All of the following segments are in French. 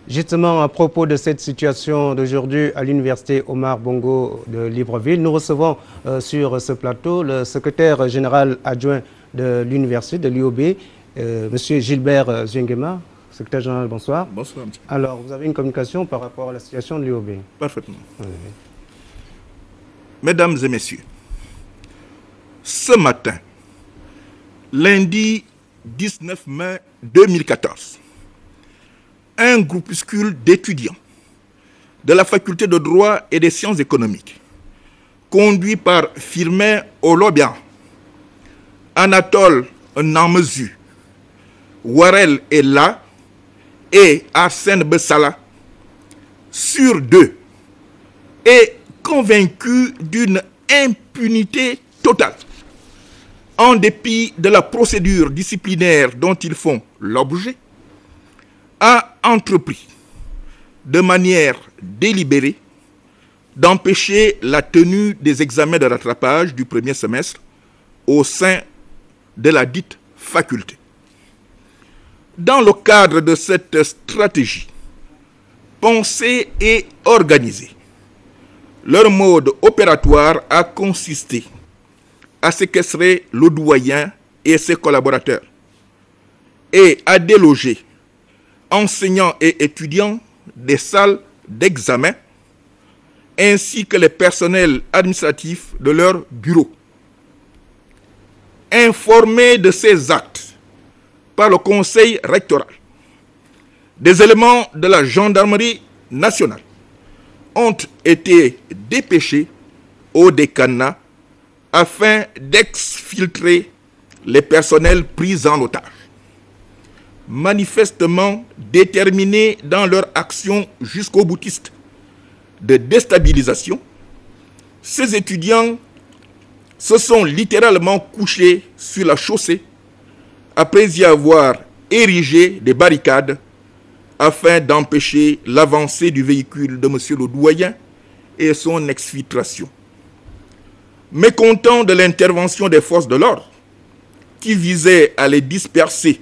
Justement, à propos de cette situation d'aujourd'hui à l'université Omar Bongo de Libreville, nous recevons sur ce plateau le secrétaire général adjoint de l'université de l'UOB, M. Gilbert Zungema. Secrétaire général, bonsoir. Bonsoir, monsieur. Alors, vous avez une communication par rapport à la situation de l'UOB? Parfaitement. Oui. Mesdames et messieurs, ce matin, lundi 19 mai 2014, un groupuscule d'étudiants de la faculté de droit et des sciences économiques, conduit par Firmin Olobian, Anatole Namezu, Warel Ella et Arsène Bessala, sur deux, est convaincu d'une impunité totale, en dépit de la procédure disciplinaire dont ils font l'objet, a entrepris de manière délibérée d'empêcher la tenue des examens de rattrapage du premier semestre au sein de la dite faculté. Dans le cadre de cette stratégie pensée et organisée, leur mode opératoire a consisté à séquestrer le doyen et ses collaborateurs et à déloger enseignants et étudiants des salles d'examen ainsi que les personnels administratifs de leur bureau. Informés de ces actes par le conseil rectoral, des éléments de la gendarmerie nationale ont été dépêchés au décanat afin d'exfiltrer les personnels pris en otage. Manifestement déterminés dans leur action jusqu'au boutiste de déstabilisation, ces étudiants se sont littéralement couchés sur la chaussée après y avoir érigé des barricades afin d'empêcher l'avancée du véhicule de M. le doyen et son exfiltration. Mécontents de l'intervention des forces de l'ordre qui visaient à les disperser,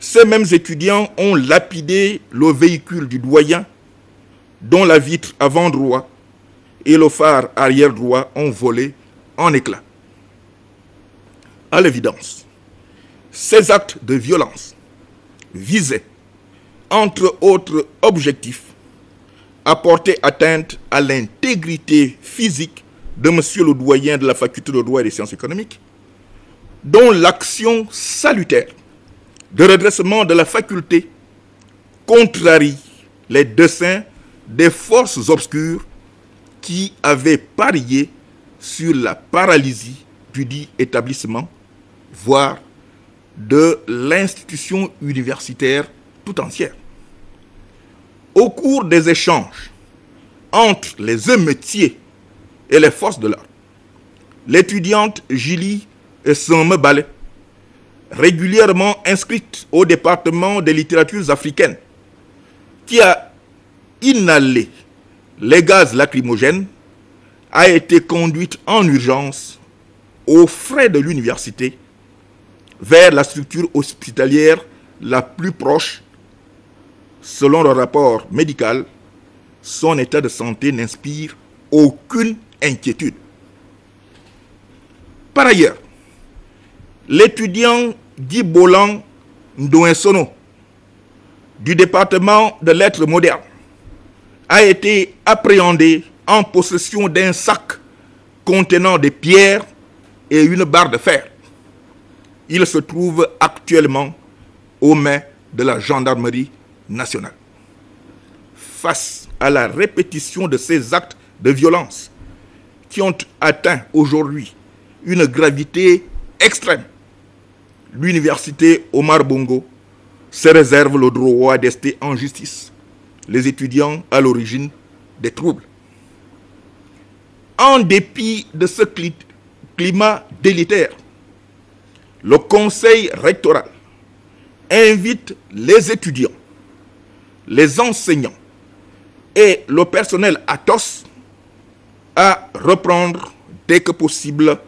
ces mêmes étudiants ont lapidé le véhicule du doyen dont la vitre avant droit et le phare arrière droit ont volé en éclats. À l'évidence, ces actes de violence visaient, entre autres objectifs, à porter atteinte à l'intégrité physique de M. le doyen de la faculté de droit et des sciences économiques, dont l'action salutaire de redressement de la faculté contrarie les desseins des forces obscures qui avaient parié sur la paralysie du dit établissement, voire de l'institution universitaire tout entière. Au cours des échanges entre les émeutiers et les forces de l'ordre, l'étudiante Julie Sembale, régulièrement inscrite au département des littératures africaines, qui a inhalé les gaz lacrymogènes, a été conduite en urgence aux frais de l'université vers la structure hospitalière la plus proche. Selon le rapport médical, son état de santé n'inspire aucune inquiétude. Par ailleurs, l'étudiant Guy Bolan Ndouensono du département de lettres modernes a été appréhendé en possession d'un sac contenant des pierres et une barre de fer. Il se trouve actuellement aux mains de la gendarmerie nationale. Face à la répétition de ces actes de violence qui ont atteint aujourd'hui une gravité extrême, l'université Omar Bongo se réserve le droit d'ester en justice les étudiants à l'origine des troubles. En dépit de ce climat délétère, le conseil rectoral invite les étudiants, les enseignants et le personnel ATOS à reprendre dès que possible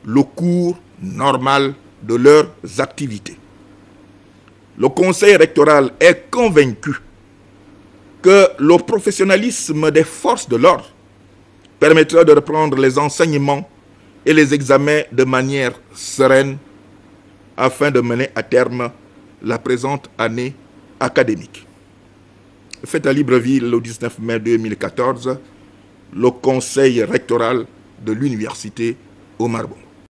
le cours normal de leurs activités. Le conseil rectoral est convaincu que le professionnalisme des forces de l'ordre permettra de reprendre les enseignements et les examens de manière sereine afin de mener à terme la présente année académique. Fait à Libreville le 19 mai 2014, le conseil rectoral de l'université Omar Bongo.